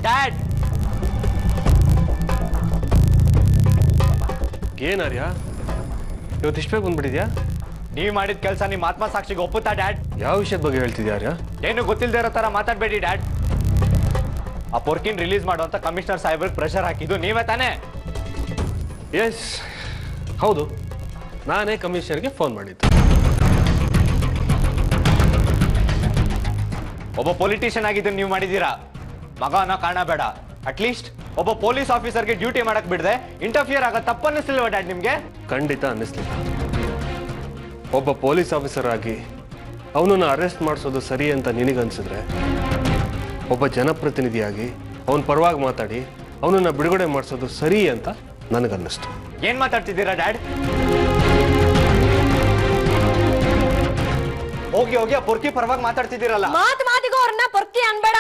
Dad ಏನಾರ್ಯ ಇವತ್ತು ಇಷ್ಟು ಬೇಗ ಬಂದ್ಬಿಟ್ಟಿದ್ಯಾ? ನೀವ್ ಮಾಡಿದ ಕೆಲಸ ನಿಮ್ಮ ಆತ್ಮ ಸಾಕ್ಷಿಗೆ ಒಪ್ಪುತ್ತಾ ಡ್ಯಾಡ್? ಯಾವ ವಿಷಯದ ಬಗ್ಗೆ ಹೇಳ್ತಿದ್ಯಾ ಆರ್ಯ? ಏನು ಗೊತ್ತಿಲ್ಲದೆ ಇರೋ ತರ ಮಾತಾಡ್ಬೇಡಿ ಡ್ಯಾಡ್. ಆ ಪೊರ್ಕಿನ್ ರಿಲೀಸ್ ಮಾಡುವಂತ ಕಮಿಷನರ್ ಸಾಹೇಬ್ರಿಗೆ ಪ್ರೆಷರ್ ಹಾಕಿದ್ದು ನೀವೇ ತಾನೇ? ಎಸ್ ಹೌದು, ನಾನೇ ಕಮಿಷನರ್ಗೆ ಫೋನ್ ಮಾಡಿದ್ದು. ಒಬ್ಬ ಪೊಲಿಟಿಷಿಯನ್ ಆಗಿದ್ದು ನೀವು ಮಾಡಿದ್ದೀರಾ. ಮಗ ಅನ್ನೋ ಕಾರಣ ಬೇಡ, ಅಟ್ಲೀಸ್ಟ್ ಒಬ್ಬ ಪೊಲೀಸ್ ಆಫೀಸರ್ಗೆ ಡ್ಯೂಟಿ ಮಾಡಕ್ ಬಿಡದೆ ಇಂಟರ್ಫಿಯರ್ ಆಗೋ ತಪ್ಪನ್ನಿಸ್ಲಿಲ್ವ ಡ್ಯಾಡ್ ನಿಮ್ಗೆ? ಖಂಡಿತ ಅನ್ನಿಸ್ಲಿಲ್ಲ. ಒಬ್ಬ ಪೊಲೀಸ್ ಆಫೀಸರ್ ಆಗಿ ಅವನನ್ನು ಅರೆಸ್ಟ್ ಮಾಡಿಸೋದು ಸರಿ ಅಂತ ನಿನಗನ್ಸಿದ್ರೆ, ಒಬ್ಬ ಜನಪ್ರತಿನಿಧಿಯಾಗಿ ಅವನ ಪರವಾಗಿ ಮಾತಾಡಿ ಅವನನ್ನು ಬಿಡುಗಡೆ ಮಾಡಿಸೋದು ಸರಿ ಅಂತ ನನಗನ್ನಿಸ್ತು. ಏನ್ ಮಾತಾಡ್ತಿದ್ದೀರಾ ಡ್ಯಾಡ್? ಹೋಗಿ ಹೋಗಿ ಆ ಪೊರ್ಕಿ ಪರವಾಗಿ ಮಾತಾಡ್ತಿದ್ದೀರಲ್ಲ. ಮಾತಿಗೂ ಅವ್ರನ್ನ ಪೊರ್ಕಿ ಅನ್ಬೇಡ.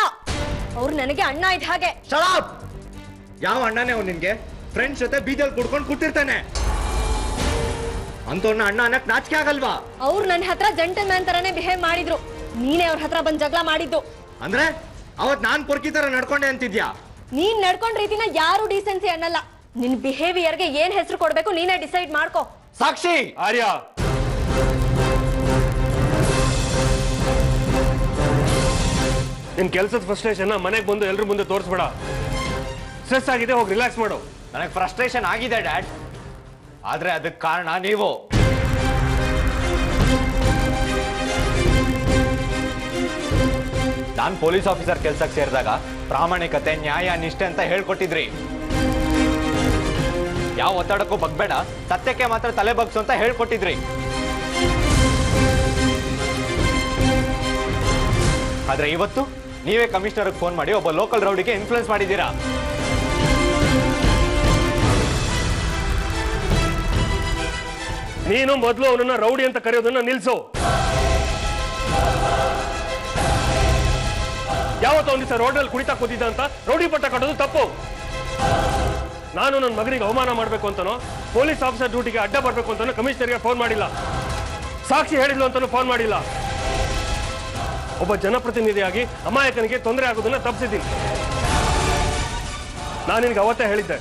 ಅವ್ರು ನನಗೆ ಅಣ್ಣ ಇದ್ದ ಹಾಗೆ. ಶಟ್! ಯಾವ ಅಣ್ಣನೇ ಅವ್ನು ನಿನ್ಗೆ? ಫ್ರೆಂಡ್ಸ್ ಜೊತೆ ಬೀದಲ್ಲಿ ಕುಡ್ಕೊಂಡು ಕೂತಿರ್ತಾನೆ. ಅಂತವ್ರನ್ನ ಅಣ್ಣ ಅನ್ನಕ್ ನಾಚಿಕೆ ಆಗಲ್ವಾ? ಅವ್ರು ನನ್ನ ಹತ್ರ ಜೆಂಟಲ್ಮ್ಯಾನ್ ತರನೇ ಬಿಹೇವ್ ಮಾಡಿದ್ರು. ನೀನೇ ಅವ್ರ ಹತ್ರ ಬಂದ್ ಜಗಳ ಮಾಡಿದ್ದು. ಅಂದ್ರೆ ಅವತ್ ನಾನ್ ಪೊರ್ಕಿ ತರ ನಡ್ಕೊಂಡೆ ಅಂತಿದ್ಯಾ? ನೀನ್ ನಡ್ಕೊಂಡ್ ರೀತಿನ ಯಾರು ಡೀಸೆನ್ಸಿ ಅನ್ನಲ್ಲ. ನಿನ್ ಬಿಹೇವಿಯರ್ಗೆ ಏನ್ ಹೆಸರು ಕೊಡ್ಬೇಕು ನೀನೇ ಡಿಸೈಡ್ ಮಾಡ್ಕೋ. ಸಾಕ್ಷಿ! ಆರ್ಯ, ನಿನ್ ಕೆಲಸದ ಫ್ರಸ್ಟ್ರೇಷನ್ ಮನೆಗೆ ಬಂದು ಎಲ್ರ ಮುಂದೆ ತೋರಿಸ್ಬೇಡ. ಸ್ಟ್ರೆಸ್ ಆಗಿದೆ, ಹೋಗಿ ರಿಲ್ಯಾಕ್ಸ್ ಮಾಡು. ನನಗೆ ಫ್ರಸ್ಟ್ರೇಷನ್ ಆಗಿದೆ ಡ್ಯಾಡ್, ಆದ್ರೆ ಅದಕ್ಕೆ ಕಾರಣ ನೀವು. ನಾನ್ ಪೊಲೀಸ್ ಆಫೀಸರ್ ಕೆಲ್ಸಕ್ಕೆ ಸೇರಿದಾಗ ಪ್ರಾಮಾಣಿಕತೆ, ನ್ಯಾಯ, ನಿಷ್ಠೆ ಅಂತ ಹೇಳ್ಕೊಟ್ಟಿದ್ರಿ. ಯಾವ ಒತ್ತಡಕ್ಕೂ ಬಗ್ಬೇಡ, ಸತ್ಯಕ್ಕೆ ಮಾತ್ರ ತಲೆ ಬಗ್ಸು ಅಂತ ಹೇಳ್ಕೊಟ್ಟಿದ್ರಿ. ಆದ್ರೆ ಇವತ್ತು ನೀವೇ ಕಮಿಷನರ್ಗೆ ಫೋನ್ ಮಾಡಿ ಒಬ್ಬ ಲೋಕಲ್ ರೌಡಿಗೆ ಇನ್ಫ್ಲುಯೆನ್ಸ್ ಮಾಡಿದ್ದೀರಾ. ನೀನು ಮೊದಲು ಅವನನ್ನ ರೌಡಿ ಅಂತ ಕರೆಯೋದನ್ನ ನಿಲ್ಸು. ಯಾವತ್ತೋ ಒಂದ್ ದಿವಸ ರೋಡಲ್ಲಿ ಕುಡಿತಾ ಕೂತಿದ್ದ ಅಂತ ರೌಡಿ ಪಟ್ಟ ಕಟ್ಟೋದು ತಪ್ಪು. ನಾನು ನನ್ನ ಮಗನಿಗೆ ಅವಮಾನ ಮಾಡಬೇಕು ಅಂತನೋ, ಪೊಲೀಸ್ ಆಫೀಸರ್ ಡ್ಯೂಟಿಗೆ ಅಡ್ಡ ಬರಬೇಕು ಅಂತನೋ ಕಮಿಷನರ್ಗೆ ಫೋನ್ ಮಾಡಿಲ್ಲ. ಸಾಕ್ಷಿ ಹೇಳಿದ್ಲು ಅಂತನೂ ಫೋನ್ ಮಾಡಿಲ್ಲ. ಒಬ್ಬ ಜನಪ್ರತಿನಿಧಿಯಾಗಿ ಅಮಾಯಕನಿಗೆ ತೊಂದರೆ ಆಗೋದನ್ನ ತಪ್ಪಿಸಿದ್ದೀನಿ. ನಾನು ನಿನಗೆ ಅವತ್ತೇ ಹೇಳಿದ್ದೆ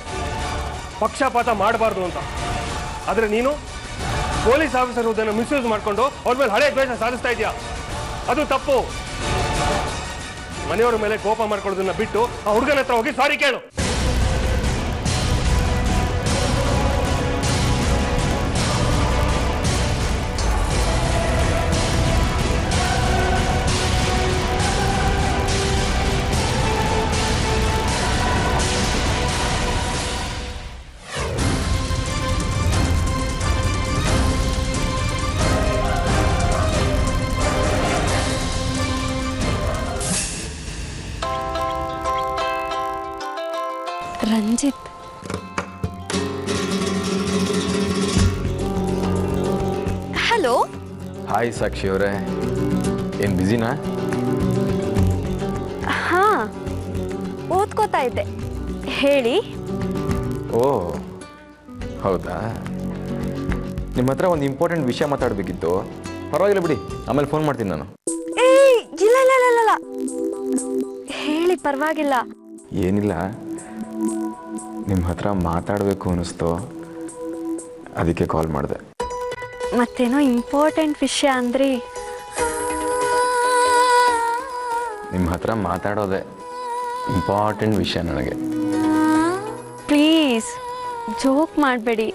ಪಕ್ಷಪಾತ ಮಾಡಬಾರ್ದು ಅಂತ. ಆದ್ರೆ ನೀನು ಪೊಲೀಸ್ ಆಫೀಸರ್ ಹುದ್ದೆಯನ್ನು ಮಿಸ್ಯೂಸ್ ಮಾಡಿಕೊಂಡು ಅವ್ರ ಮೇಲೆ ಹಳೆ ದ್ವೇಷ ಸಾಧಿಸ್ತಾ ಇದೆಯಾ. ಅದು ತಪ್ಪು. ಮನೆಯವರ ಮೇಲೆ ಕೋಪ ಮಾಡ್ಕೊಳ್ಳೋದನ್ನ ಬಿಟ್ಟು ಆ ಹುಡುಗನ ಹತ್ರ ಹೋಗಿ ಸಾರಿ ಕೇಳು. ರಂಜಿತ್, ಹಲೋ. ಹಾಯ್ ಸಾಕ್ಷಿ ಅವರೇ, ಏನು ಬ್ಯುಸಿನಾ? ಹಾ, ಓದ್ಕೋತಾ ಇದ್ದೆ. ಹೇಳಿ. ಓ ಹೌದಾ, ನಿಮ್ಮ ಹತ್ರ ಒಂದು ಇಂಪಾರ್ಟೆಂಟ್ ವಿಷಯ ಮಾತಾಡಬೇಕಿತ್ತು. ಪರವಾಗಿಲ್ಲ ಬಿಡಿ, ಆಮೇಲೆ ಫೋನ್ ಮಾಡ್ತೀನಿ ನಾನು. ಏಯ್, ಇಲ್ಲ ಇಲ್ಲ ಇಲ್ಲ ಇಲ್ಲ, ಹೇಳಿ, ಪರವಾಗಿಲ್ಲ. ಏನಿಲ್ಲ, ನಿಮ್ಮ ಹತ್ರ ಮಾತಾಡಬೇಕು ಅನ್ನಿಸ್ತು, ಅದಕ್ಕೆ ಕಾಲ್ ಮಾಡಿದೆ. ಮತ್ತೇನೋ ಇಂಪಾರ್ಟೆಂಟ್ ವಿಷಯ ಅಂದ್ರಿ. ನಿಮ್ಮ ಹತ್ರ ಮಾತಾಡೋದೆ ಇಂಪಾರ್ಟೆಂಟ್ ವಿಷಯ ನನಗೆ. ಪ್ಲೀಸ್ ಜೋಕ್ ಮಾಡಬೇಡಿ.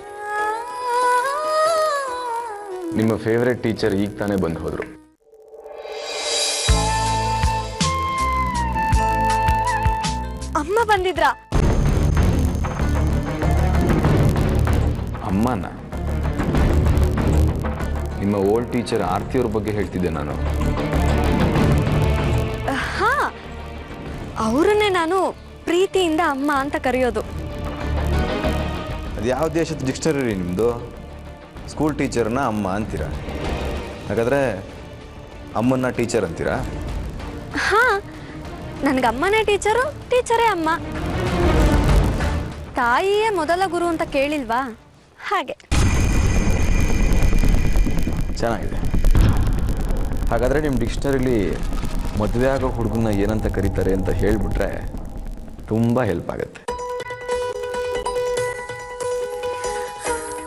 ನಿಮ್ಮ ಫೇವ್ರೆಟ್ ಟೀಚರ್ ಈಗ ತಾನೇ ಬಂದು ಹೋದರು. ಅಮ್ಮ ಬಂದಿದ್ರಾ? ಅಮ್ಮನ? ನಿಮ್ಮ ಓಲ್ಡ್ ಟೀಚರ್ ಆರ್ತಿಯವ್ರ ಬಗ್ಗೆ ಹೇಳ್ತಿದ್ದೆ ನಾನು. ಹಾ, ಅವರನ್ನೇ ನಾನು ಪ್ರೀತಿಯಿಂದ ಅಮ್ಮ ಅಂತ ಕರೆಯೋದು. ಅದು ಯಾವ ದೇಶದ ಡಿಕ್ಷನರಿ ನಿಮ್ಮದು? ಸ್ಕೂಲ್ ಟೀಚರ್ನ ಅಮ್ಮ ಅಂತೀರಾ? ಹಾಗಾದರೆ ಅಮ್ಮನ್ನ ಟೀಚರ್ ಅಂತೀರಾ? ಹಾ, ನನಗಮ್ಮನೇ ಟೀಚರು, ಟೀಚರೇ ಅಮ್ಮ. ತಾಯಿಯೇ ಮೊದಲ ಗುರು ಅಂತ ಕೇಳಿಲ್ವಾ? ಹಾಗೆ. ಚೆನ್ನಾಗಿದೆ. ಹಾಗಾದರೆ ನಿಮ್ಮ ಡಿಕ್ಷನರಿಲಿ ಮದುವೆ ಆಗೋ ಹುಡುಗನ ಏನಂತ ಕರೀತಾರೆ ಅಂತ ಹೇಳಿಬಿಟ್ರೆ ತುಂಬ ಹೆಲ್ಪ್ ಆಗುತ್ತೆ.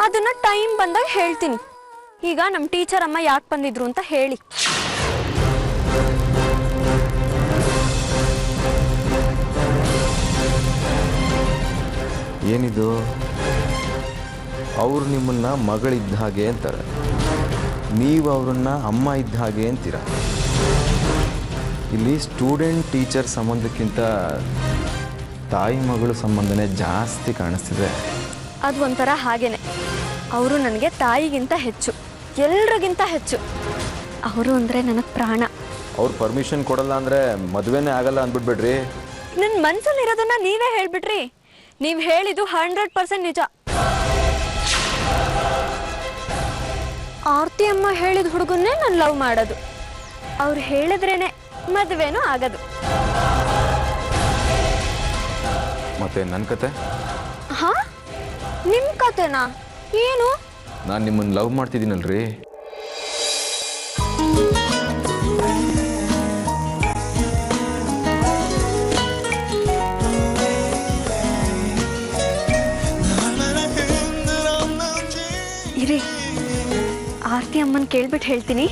ಅದನ್ನ ಟೈಮ್ ಬಂದಾಗ ಹೇಳ್ತೀನಿ. ಈಗ ನಮ್ಮ ಟೀಚರ್ ಅಮ್ಮ ಯಾಕೆ ಬಂದಿದ್ರು ಅಂತ ಹೇಳಿ. ಏನಿದು, ಅವ್ರು ನಿಮ್ಮನ್ನ ಮಗಳಿದ್ದ ಹಾಗೆ ಅಂತಾರೆ, ನೀವು ಅವರನ್ನ ಅಮ್ಮ ಇದ್ದ ಹಾಗೆ ಅಂತೀರ. ಇಲ್ಲಿ ಸ್ಟೂಡೆಂಟ್ ಟೀಚರ್ ಸಂಬಂಧಕ್ಕಿಂತ ತಾಯಿ ಮಗಳು ಸಂಬಂಧನೇ ಜಾಸ್ತಿ ಕಾಣಿಸ್ತಿದೆ. ಅದು ಒಂಥರ ಹಾಗೇನೆ. ಅವರು ನನಗೆ ತಾಯಿಗಿಂತ ಹೆಚ್ಚು, ಎಲ್ರಿಗಿಂತ ಹೆಚ್ಚು. ಅವರು ಅಂದರೆ ನನಗೆ ಪ್ರಾಣ. ಅವ್ರು ಪರ್ಮಿಷನ್ ಕೊಡಲ್ಲ ಅಂದರೆ ಮದುವೆನೇ ಆಗಲ್ಲ ಅಂದ್ಬಿಟ್ಬಿಡ್ರಿ. ನನ್ನ ಮನಸ್ಸಲ್ಲಿರೋದನ್ನ ನೀವೇ ಹೇಳ್ಬಿಟ್ರಿ. ನೀವು ಹೇಳಿದ್ದು 100% ನಿಜ. ಆರ್ತಿ ಅಮ್ಮ ಹೇಳಿದ ಹುಡುಗನ್ನೇ ನಾನು ಲವ್ ಮಾಡೋದು. ಅವ್ರು ಹೇಳಿದ್ರೇನೆ ಮದುವೆನೂ ಆಗೋದು. ಮತ್ತೆ ನನ್ನ ಕತೆ? ಹಾ, ನಿಮ್ಮ ಕತೆನಾ? ಏನು? ನಾನು ನಿಮ್ಮನ್ನು ಲವ್ ಮಾಡ್ತಿದ್ದೀನಲ್ರಿ. ಇರಿ, ಆರ್ತಿ ಅಮ್ಮನ ಕೇಳ್ಬಿಟ್ಟು ಹೇಳ್ತೀನಿ.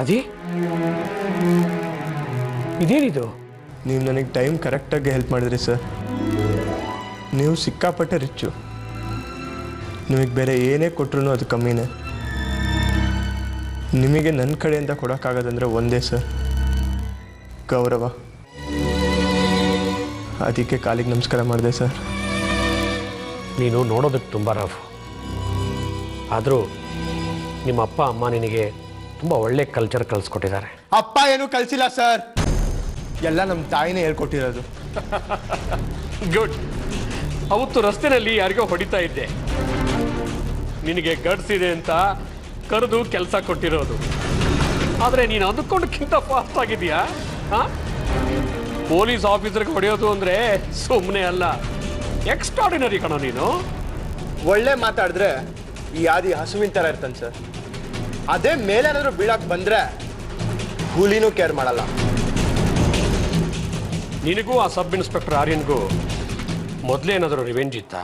ಅದಿ, ಇದೇನಿದು? ನೀವು ನನಗೆ ಟೈಮ್ ಕರೆಕ್ಟಾಗಿ ಹೆಲ್ಪ್ ಮಾಡಿದ್ರಿ ಸರ್. ನೀವು ಸಿಕ್ಕಾಪಟ್ಟೆ ರಿಚ್ಚು. ನಿಮಗೆ ಬೇರೆ ಏನೇ ಕೊಟ್ಟರು ಅದು ಕಮ್ಮಿನೇ. ನಿಮಗೆ ನನ್ನ ಕಡೆಯಿಂದ ಕೊಡೋಕ್ಕಾಗೋದಂದರೆ ಒಂದೇ ಸರ್, ಗೌರವ. ಅದಕ್ಕೆ ಕಾಲಿಗೆ ನಮಸ್ಕಾರ ಮಾಡಿದೆ ಸರ್. ನೀನು ನೋಡೋದಕ್ಕೆ ತುಂಬ ರಫ್, ಆದರೂ ನಿಮ್ಮ ಅಪ್ಪ ಅಮ್ಮ ನಿನಗೆ ತುಂಬ ಒಳ್ಳೆ ಕಲ್ಚರ್ ಕಲಿಸ್ಕೊಟ್ಟಿದ್ದಾರೆ. ಅಪ್ಪ ಏನೂ ಕಲಿಸಿಲ್ಲ ಸರ್, ಎಲ್ಲ ನಮ್ಮ ತಾಯಿನೇ ಹೇಳ್ಕೊಟ್ಟಿರೋದು. ಗುಡ್. ಅವತ್ತು ರಸ್ತೆಯಲ್ಲಿ ಯಾರಿಗೋ ಹೊಡಿತಾ ಇದ್ದೆ, ನಿನಗೆ ಗಡ್ಸಿದೆ ಅಂತ ಕರೆದು ಕೆಲಸ ಕೊಟ್ಟಿರೋದು. ಆದರೆ ನೀನು ಅಂದುಕೊಂಡಕ್ಕಿಂತ ಫಾಸ್ಟ್ ಆಗಿದೆಯಾ? ಪೊಲೀಸ್ ಆಫೀಸರ್ಗೆ ಹೊಡೆಯೋದು ಅಂದರೆ ಸುಮ್ಮನೆ ಅಲ್ಲ, ಎಕ್ಸ್ಟ್ರಾಡಿನರಿ ಕಣೋ ನೀನು. ಒಳ್ಳೆ ಮಾತಾಡಿದ್ರೆ ಈ ಆದಿ ಹಸುವಿನ ಥರ ಇರ್ತಾನೆ ಸರ್. ಅದೇ ಮೇಲೇನಾದ್ರೂ ಬೀಳಕ್ಕೆ ಬಂದರೆ ಹುಲಿನೂ ಕೇರ್ ಮಾಡಲ್ಲ. ನಿನಗೂ ಆ ಸಬ್ ಇನ್ಸ್ಪೆಕ್ಟರ್ ಆರ್ಯನ್ಗೂ ಮೊದಲೇನಾದರೂ ರಿವೆಂಜ್ ಇತ್ತಾ?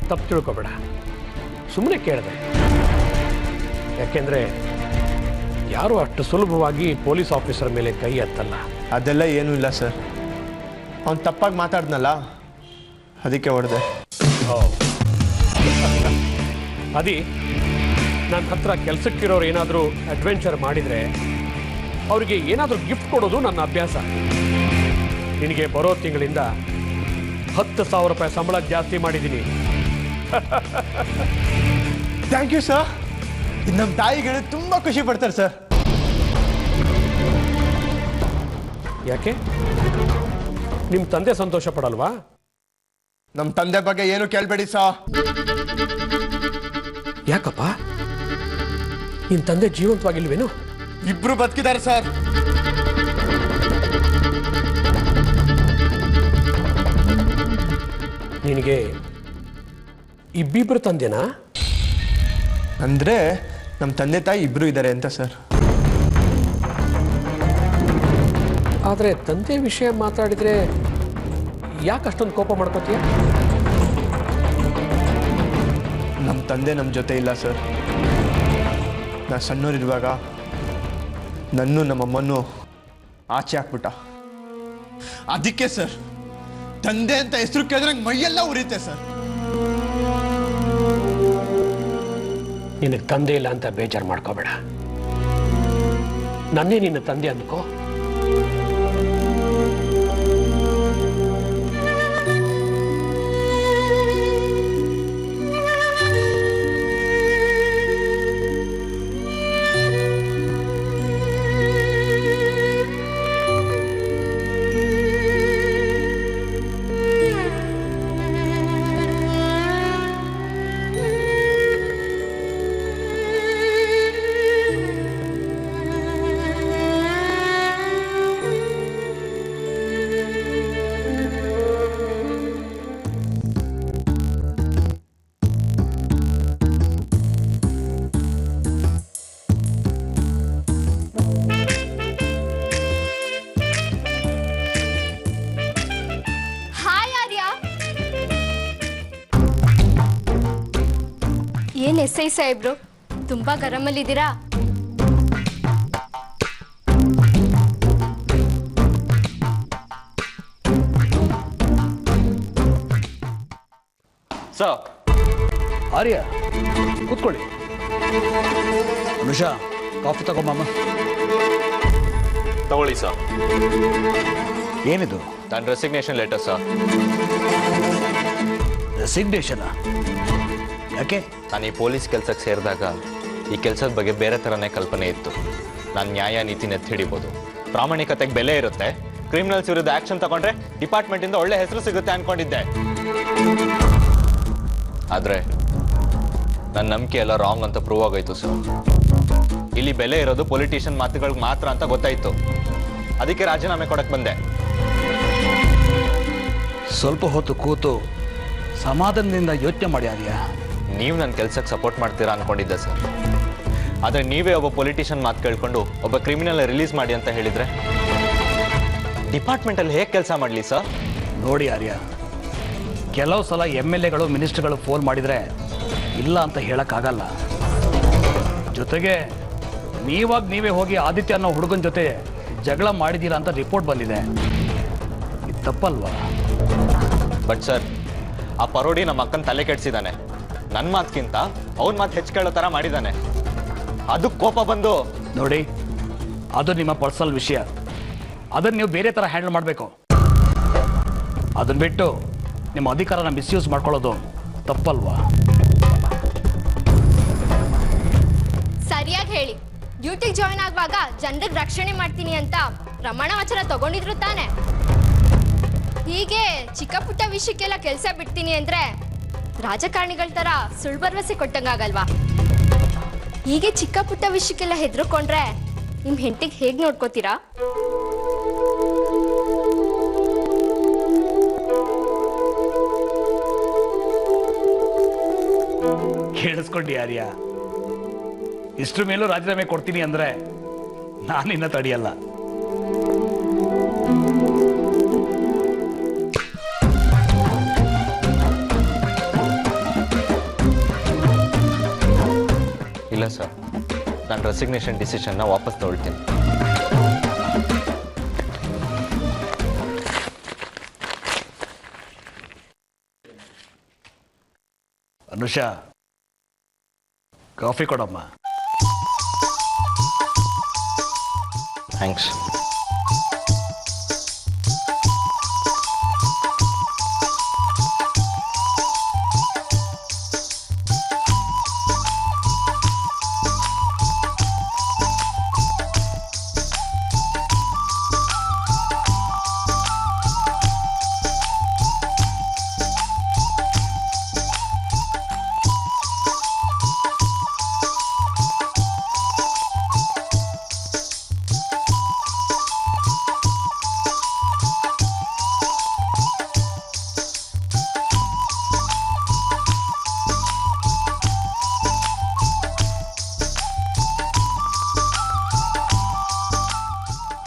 ತಪ್ಪು ತಿಳ್ಕೊಬೇಡ, ಸುಮ್ಮನೆ ಕೇಳಿದೆ. ಯಾಕೆಂದರೆ ಯಾರು ಅಷ್ಟು ಸುಲಭವಾಗಿ ಪೊಲೀಸ್ ಆಫೀಸರ್ ಮೇಲೆ ಕೈ ಎತ್ತಲ್ಲ. ಅದೆಲ್ಲ ಏನೂ ಇಲ್ಲ ಸರ್, ಅವ್ನು ತಪ್ಪಾಗಿ ಮಾತಾಡ್ನಲ್ಲ, ಅದಕ್ಕೆ ಹೊಡೆದೆ. ಅದಿ, ನನ್ನ ಹತ್ರ ಕೆಲಸಕ್ಕಿರೋರು ಏನಾದರೂ ಅಡ್ವೆಂಚರ್ ಮಾಡಿದರೆ ಅವರಿಗೆ ಏನಾದರೂ ಗಿಫ್ಟ್ ಕೊಡೋದು ನನ್ನ ಅಭ್ಯಾಸ. ನಿನಗೆ ಬರೋ ತಿಂಗಳಿಂದ 10,000 ರೂಪಾಯಿ ಸಂಬಳ ಜಾಸ್ತಿ ಮಾಡಿದ್ದೀನಿ. Thank you sir. ಇದು ನಮ್ಮ ತಾಯಿಗಳು ತುಂಬ ಖುಷಿ ಪಡ್ತಾರೆ ಸರ್. ಯಾಕೆ ನಿಮ್ಮ ತಂದೆ ಸಂತೋಷ ಪಡಲ್ವಾ? ನಮ್ಮ ತಂದೆ ಬಗ್ಗೆ ಏನು ಕೇಳಬೇಡಿ ಸರ್. ಯಾಕಪ್ಪ, ನಿನ್ನ ತಂದೆ ಜೀವಂತವಾಗಿಲ್ವೇನು? ಇಬ್ರು ಬದುಕಿದ್ದಾರೆ ಸರ್. ನಿನಗೆ ಇಬ್ಬಿಬ್ರು ತಂದೆನಾ? ಅಂದರೆ ನಮ್ಮ ತಂದೆ ತಾಯಿ ಇಬ್ರು ಇದ್ದಾರೆ ಅಂತ ಸರ್. ಆದರೆ ತಂದೆ ವಿಷಯ ಮಾತಾಡಿದರೆ ಯಾಕೆ ಅಷ್ಟೊಂದು ಕೋಪ ಮಾಡ್ಕೋತೀಯ? ನಮ್ಮ ತಂದೆ ನಮ್ಮ ಜೊತೆ ಇಲ್ಲ ಸರ್. ನಾ ಸಣ್ಣವರಿರುವಾಗ ನನ್ನೂ ನಮ್ಮಮ್ಮನೂ ಆಚೆ ಹಾಕ್ಬಿಟ್ಟ. ಅದಕ್ಕೆ ಸರ್, ತಂದೆ ಅಂತ ಹೆಸರು ಕೇಳಿದ್ರೆ ನಂಗೆ ಮೈಯೆಲ್ಲ ಉರಿಯುತ್ತೆ ಸರ್. ನಿನಗೆ ತಂದೆ ಇಲ್ಲ ಅಂತ ಬೇಜಾರು ಮಾಡ್ಕೋಬೇಡ. ನನ್ನೇ ನಿನ್ನ ತಂದೆ ಅಂದ್ಕೋ. ಏನ್ ಎಸ್ ಐ ಸಾಹೇಬ್ರು ತುಂಬಾ ಗರಮಲ್ಲಿದ್ದೀರಾ? ಸರ್, ಆರ್ಯ ಕೂತ್ಕೊಳ್ಳಿ. ಅನುಷಾ ಕಾಫಿ ತಗೊಂಬಮ್ಮ. ತಗೊಳ್ಳಿ ಸರ್. ಏನಿದು? ನನ್ನ ರೆಸಿಗ್ನೇಷನ್ ಲೆಟರ್ ಸರ್. ರೆಸಿಗ್ನೇಷನ್? ಯಾಕೆ? ನಾನು ಈ ಪೊಲೀಸ್ ಕೆಲಸಕ್ಕೆ ಸೇರಿದಾಗ ಈ ಕೆಲಸದ ಬಗ್ಗೆ ಬೇರೆ ಥರನೇ ಕಲ್ಪನೆ ಇತ್ತು. ನಾನು ನ್ಯಾಯ ನೀತಿನ ಎತ್ತಿ ಹಿಡಿಬೋದು, ಪ್ರಾಮಾಣಿಕತೆಗೆ ಬೆಲೆ ಇರುತ್ತೆ, ಕ್ರಿಮಿನಲ್ಸ್ ವಿರುದ್ಧ ಆ್ಯಕ್ಷನ್ ತಗೊಂಡ್ರೆ ಡಿಪಾರ್ಟ್ಮೆಂಟಿಂದ ಒಳ್ಳೆ ಹೆಸರು ಸಿಗುತ್ತೆ ಅನ್ಕೊಂಡಿದ್ದೆ. ಆದರೆ ನನ್ನ ನಂಬಿಕೆ ಎಲ್ಲ ರಾಂಗ್ ಅಂತ ಪ್ರೂವ್ ಆಗೋಯ್ತು ಸರ್. ಇಲ್ಲಿ ಬೆಲೆ ಇರೋದು ಪೊಲಿಟಿಷಿಯನ್ ಮಾತುಗಳಿಗೆ ಮಾತ್ರ ಅಂತ ಗೊತ್ತಾಯ್ತು. ಅದಕ್ಕೆ ರಾಜೀನಾಮೆ ಕೊಡಕ್ಕೆ ಬಂದೆ. ಸ್ವಲ್ಪ ಹೊತ್ತು ಕೂತು ಸಮಾಧಾನದಿಂದ ಯೋಚನೆ ಮಾಡಿ ಆರ್ಯ. ನೀವು ನನ್ನ ಕೆಲಸಕ್ಕೆ ಸಪೋರ್ಟ್ ಮಾಡ್ತೀರಾ ಅನ್ಕೊಂಡಿದ್ದೆ ಸರ್. ಆದರೆ ನೀವೇ ಒಬ್ಬ ಪೊಲಿಟಿಷಿಯನ್ ಮಾತು ಕೇಳ್ಕೊಂಡು ಒಬ್ಬ ಕ್ರಿಮಿನಲ್ ರಿಲೀಸ್ ಮಾಡಿ ಅಂತ ಹೇಳಿದರೆ ಡಿಪಾರ್ಟ್ಮೆಂಟಲ್ಲಿ ಹೇಗೆ ಕೆಲಸ ಮಾಡಲಿ ಸರ್? ನೋಡಿ ಆರ್ಯ, ಕೆಲವು ಸಲ MLAಗಳು ಮಿನಿಸ್ಟರ್ಗಳು ಫೋನ್ ಮಾಡಿದರೆ ಇಲ್ಲ ಅಂತ ಹೇಳೋಕ್ಕಾಗಲ್ಲ. ಜೊತೆಗೆ ನೀವೇ ಹೋಗಿ ಆದಿತ್ಯ ಅನ್ನೋ ಹುಡುಗನ ಜೊತೆ ಜಗಳ ಮಾಡಿದ್ದೀರಾ ಅಂತ ರಿಪೋರ್ಟ್ ಬಂದಿದೆ. ಇದು ತಪ್ಪಲ್ವಾ? ಬಟ್ ಸರ್, ಆ ಪರೋಡಿ ನಮ್ಮ ಅಕ್ಕನ ತಲೆ ಕೆಡಿಸಿದ್ದಾನೆ. ನನ್ನ ಮಾತಕ್ಕಿಂತ ಅವನ ಮಾತು ಹೆಚ್ಚು ಕೇಳೋ ಥರ ಮಾಡಿದ್ದಾನೆ. ಅದು ಕೋಪ ಬಂದು. ನೋಡಿ, ಅದು ನಿಮ್ಮ ಪರ್ಸನಲ್ ವಿಷಯ. ಅದನ್ನು ನೀವು ಬೇರೆ ಥರ ಹ್ಯಾಂಡಲ್ ಮಾಡಬೇಕು. ಅದನ್ನು ಬಿಟ್ಟು ನಿಮ್ಮ ಅಧಿಕಾರನ ಮಿಸ್ಯೂಸ್ ಮಾಡ್ಕೊಳ್ಳೋದು ತಪ್ಪಲ್ವಾ? ಸರಿಯಾಗಿ ಹೇಳಿ. ಡ್ಯೂಟಿಗೆ ಜಾಯ್ನ್ ಆಗುವಾಗ ಜನರಿಗೆ ರಕ್ಷಣೆ ಮಾಡ್ತೀನಿ ಅಂತ ಪ್ರಮಾಣ ವಚನ ತಗೊಂಡಿದ್ರು ತಾನೆ? ಹೀಗೆ ಚಿಕ್ಕ ಪುಟ್ಟ ವಿಷಯಕ್ಕೆಲ್ಲ ಕೆಲಸ ಬಿಡ್ತೀನಿ ಅಂದ್ರೆ ರಾಜಕಾರಣಿಗಳ ತರ ಸುಳ್ಳು ಭರವಸೆ ಕೊಟ್ಟಂಗಾಗಲ್ವಾ? ಹೀಗೆ ಚಿಕ್ಕ ಪುಟ್ಟ ವಿಷಯಕ್ಕೆಲ್ಲ ಹೆದರ್ಕೊಂಡ್ರೆ ನಿಮ್ ಹೆಂಡತಿಗೆ ಹೇಗ್ ನೋಡ್ಕೋತೀರಾ? ಕೇಳಿಸ್ಕೊಂಡಿ ಆರ್ಯ? ಇಷ್ಟ್ರ ಮೇಲೂ ರಾಜೀನಾಮೆ ಕೊಡ್ತೀನಿ ಅಂದ್ರೆ ನಾನಿನ್ನ ತಡೆಯಲ್ಲ. ಇಲ್ಲ ಸರ್, ನಾನು ರೆಸಿಗ್ನೇಷನ್ ಡಿಸಿಷನ್ನ ವಾಪಸ್ ತಗೊಳ್ತೀನಿ. ಅನುಷಾ, ಕಾಫಿ ಕೊಡಮ್ಮ. ಥ್ಯಾಂಕ್ಸ್.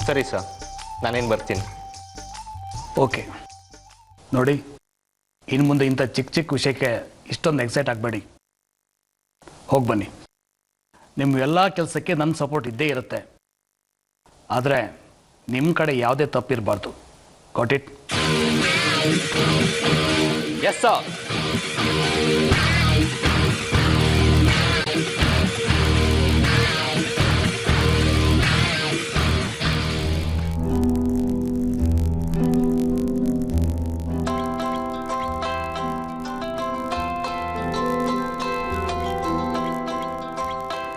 ಸರಿ ಸರ್, ನಾನೇನು ಬರ್ತೀನಿ. ಓಕೆ. ನೋಡಿ, ಇನ್ನು ಮುಂದೆ ಇಂಥ ಚಿಕ್ಕ ಚಿಕ್ಕ ವಿಷಯಕ್ಕೆ ಇಷ್ಟೊಂದು ಎಕ್ಸೈಟ್ ಆಗಬೇಡಿ. ಹೋಗಿ ಬನ್ನಿ. ನಿಮ್ಮ ಎಲ್ಲ ಕೆಲಸಕ್ಕೆ ನನ್ನ ಸಪೋರ್ಟ್ ಇದ್ದೇ ಇರುತ್ತೆ. ಆದರೆ ನಿಮ್ಮ ಕಡೆ ಯಾವುದೇ ತಪ್ಪಿರಬಾರ್ದು. Got it? Yes sir.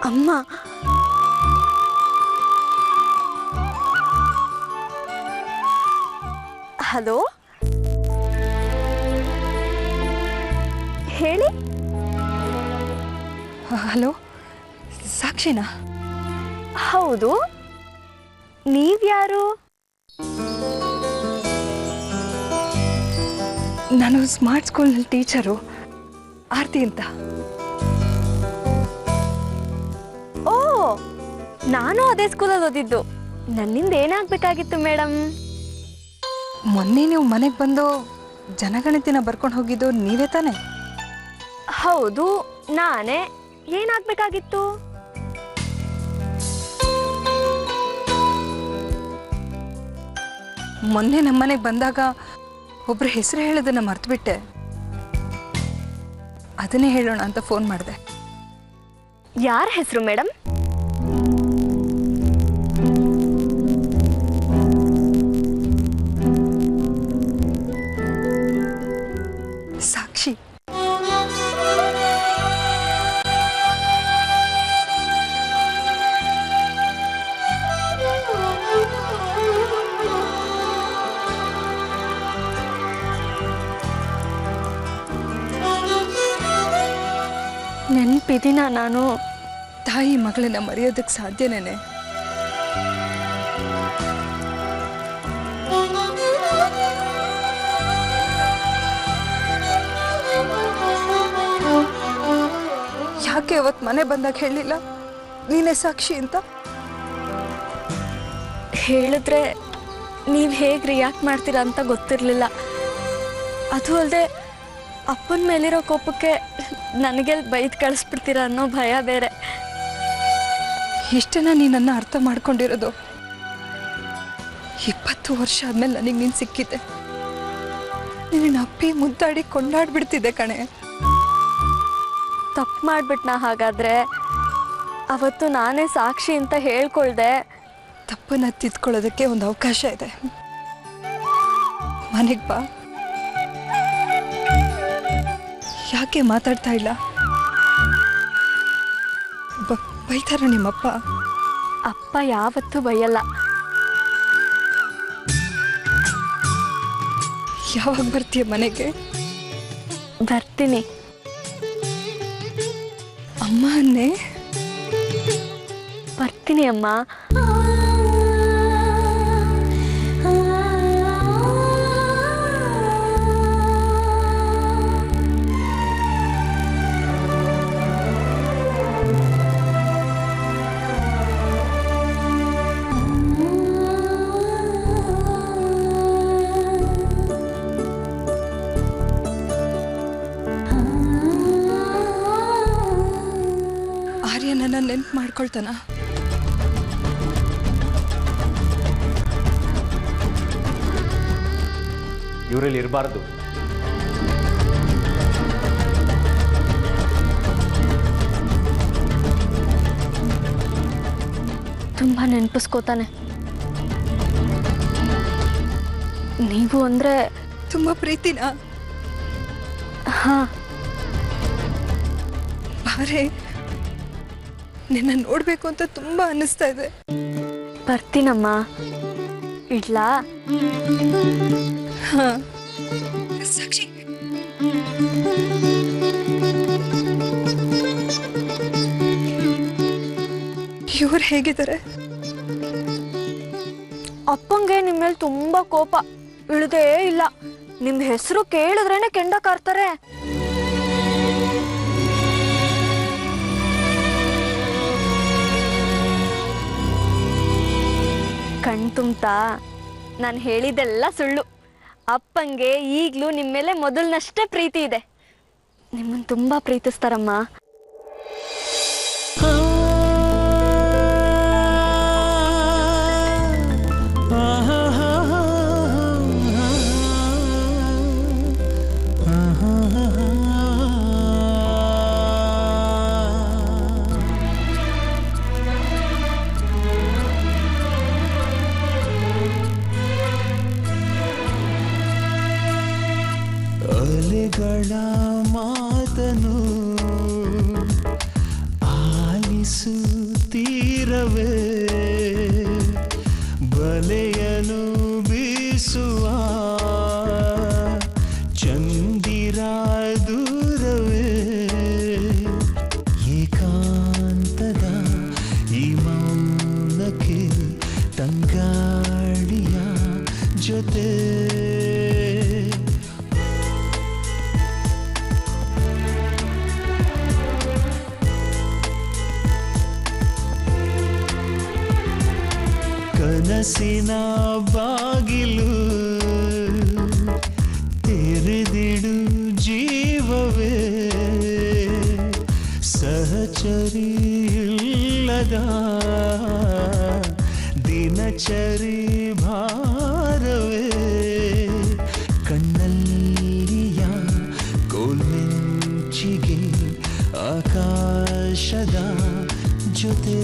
ಅಮ್ಮ, ಹಲೋ, ಹೇಳಿ. ಹಲೋ, ಸಾಕ್ಷಿನಾ? ಹೌದು, ನೀವ್ಯಾರು? ನಾನು ಸ್ಮಾರ್ಟ್ ಸ್ಕೂಲ್ನಲ್ಲಿ ಟೀಚರು, ಆರ್ತಿ ಅಂತ. ಓ, ನಾನು ಅದೇ ಸ್ಕೂಲಲ್ಲಿ ಓದಿದ್ದು. ನನ್ನಿಂದ ಏನಾಗಬೇಕಾಗಿತ್ತು ಮೇಡಮ್? ಮೊನ್ನೆ ನೀವು ಮನೆಗೆ ಬಂದು ಜನಗಣತಿನ ಬರ್ಕೊಂಡು ಹೋಗಿದ್ದು ನೀವೇ ತಾನೆ? ಹೌದು ನಾನೇ. ಏನಾಗಬೇಕಾಗಿತ್ತು? ಮೊನ್ನೆ ನಮ್ಮನೆಗೆ ಬಂದಾಗ ಒಬ್ರ ಹೆಸರು ಹೇಳೋದನ್ನ ಮರ್ತ್ಬಿಟ್ಟೆ. ಅದನ್ನೇ ಹೇಳೋಣ ಅಂತ ಫೋನ್ ಮಾಡಿದೆ. ಯಾರ ಹೆಸರು ಮೇಡಮ್? ಸಾಕ್ಷಿ. ನೆನಪಿದಿನ ನಾನು? ತಾಯಿ ಮಗಳನ್ನ ಮರೆಯೋದಕ್ಕೆ ಸಾಧ್ಯನೇನೆ? ಯಾಕೆ ಅವತ್ತು ಮನೆ ಬಂದಾಗ ಹೇಳಿಲ್ಲ ನೀನೇ ಸಾಕ್ಷಿ ಅಂತ? ಹೇಳಿದ್ರೆ ನೀವು ಹೇಗೆ ರಿಯಾಕ್ಟ್ ಮಾಡ್ತೀರಾ ಅಂತ ಗೊತ್ತಿರಲಿಲ್ಲ. ಅದು ಅಲ್ಲದೆ ಅಪ್ಪನ ಮೇಲಿರೋ ಕೋಪಕ್ಕೆ ನನಗೆ ಬೈದು ಕಳಿಸ್ಬಿಡ್ತೀರ ಅನ್ನೋ ಭಯ ಬೇರೆ. ಇಷ್ಟನ್ನ ನೀನನ್ನ ಅರ್ಥ ಮಾಡ್ಕೊಂಡಿರೋದು. 20 ವರ್ಷ ಆದ್ಮೇಲೆ ನನಗೆ ನೀನು ಸಿಕ್ಕಿದ್ದೆ. ನಿನ್ನ ಅಪ್ಪಿ ಮುದ್ದಾಡಿ ಕೊಂಡಾಡ್ಬಿಡ್ತಿದ್ದೆ ಕಣೆ. ತಪ್ಪು ಮಾಡ್ಬಿಟ್ನಾ ಹಾಗಾದ್ರೆ? ಅವತ್ತು ನಾನೇ ಸಾಕ್ಷಿ ಅಂತ ಹೇಳ್ಕೊಳ್ದೆ. ತಪ್ಪನ್ನ ತಿದ್ಕೊಳ್ಳೋದಕ್ಕೆ ಒಂದು ಅವಕಾಶ ಇದೆ. ಮನೆಗೆ ಬಾ. ಯಾಕೆ ಮಾತಾಡ್ತಾ ಇಲ್ಲ? ಬೈತಾರ ನಿಮ್ಮಪ್ಪ? ಅಪ್ಪ ಯಾವತ್ತೂ ಬೈಯಲ್ಲ. ಯಾವಾಗ ಬರ್ತೀಯ ಮನೆಗೆ? ಬರ್ತೀನಿ. ಅಮ್ಮ ಅನ್ನೇ? ಬರ್ತೀನಿ ಅಮ್ಮ. ಆರ್ಯ ನನ್ನ ನೆನ್ಪು ಮಾಡ್ಕೊಳ್ತಾನ? ಇವರಲ್ಲಿ ಇರಬಾರ್ದು. ತುಂಬ ನೆನಪಿಸ್ಕೋತಾನೆ. ನೀವು ಅಂದ್ರೆ ತುಂಬ ಪ್ರೀತಿನಾ? ಹಾ. ಬಾರೆ, ನಿನ್ನ ನೋಡ್ಬೇಕು ಅಂತ ತುಂಬಾ ಅನ್ನಿಸ್ತಾ ಇದೆ. ಬರ್ತೀನಮ್ಮ. ಇಡ್ಲಾ? ಹಾ. ಸಾಕ್ಷಿ, ಇವ್ರು ಹೇಗಿದ್ದಾರೆ? ಅಪ್ಪಂಗೆ ನಿಮ್ಮ ಮೇಲೆ ತುಂಬಾ ಕೋಪ. ಇಳದೇ ಇಲ್ಲ. ನಿಮ್ ಹೆಸರು ಕೇಳಿದ್ರೇನೆ ಕೆಂಡ ಕಾರ್ತಾರೆ. ಕಣ್ ತುಂಬ್ತಾ? ನಾನು ಹೇಳಿದೆಲ್ಲ ಸುಳ್ಳು. ಅಪ್ಪಂಗೆ ಈಗ್ಲೂ ನಿಮ್ಮ ಮೇಲೆ ಮೊದಲನಷ್ಟೇ ಪ್ರೀತಿ ಇದೆ. ನಿಮ್ಮನ್ನ ತುಂಬಾ ಪ್ರೀತಿಸ್ತಾರಮ್ಮ. ಅಲೆಗಳ ಮಾತನು ಆಲಿಸುತ್ತೀರವೇ, ಬಲೆಯನು ಬೀಸುವ ಚಂದಿರ ದೂರವೇ, ಏಕಾಂತದ ಈ ಮೌನಕ್ಕೆ ತಂಗಾಳಿಯ ಜೊತೆ. ಕನಸಿನ ಬಾಗಿಲು ತೆರೆದಿಡು ಜೀವವೇ, ದಿನಚರಿ ಇಲ್ಲದ ದಿನಚರಿ ಭಾರವೇ ಕಣ್ಣಲ್ಲಿಯ ಕೋಲ್ಮಿಂಚಿಗೆ ಆಕಾಶದ ಜೊತೆ